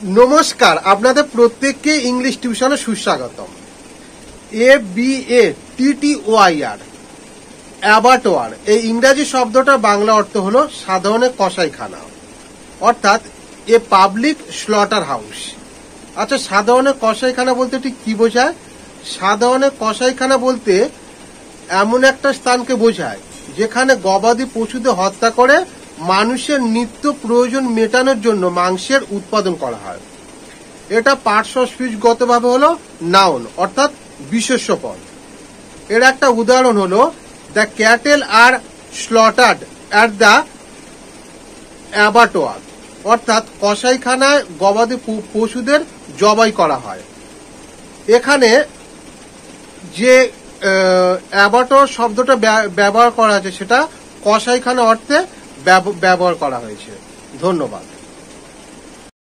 নমস্কার, আপনাদের প্রত্যেককে ইংলিশ টিউশনে সুস্বাগতম। ABATTOIR অ্যাবাটোয়ার এই ইংরাজি শব্দটার বাংলা অর্থ হলো সাধারণ কসাইখানা, অর্থাৎ এ পাবলিক স্লটার হাউস। আচ্ছা, সাধারণ কসাইখানা বলতে ঠিক কি বোঝায়? সাধারণ কসাইখানা বলতে এমন একটা স্থানকে বোঝায় যেখানে গবাদি পশুদের হত্যা করে মানুষের নিত্য প্রয়োজন মেটানোর জন্য মাংসের উৎপাদন করা হয়। এটা পার্শ্বস্পৃশগতভাবে হলো নাউন, অর্থাৎ বিশেষ্য পদ। এর একটা উদাহরণ হলো the cattle are slaughtered at the abattoir, অর্থাৎ কসাইখানায় গবাদি পশুদের জবাই করা হয়। এখানে যে অ্যাবাটোয়ার শব্দটা ব্যবহার করা হয়েছে সেটা কসাইখানা অর্থে ব্যবহার করা হয়েছে। ধন্যবাদ।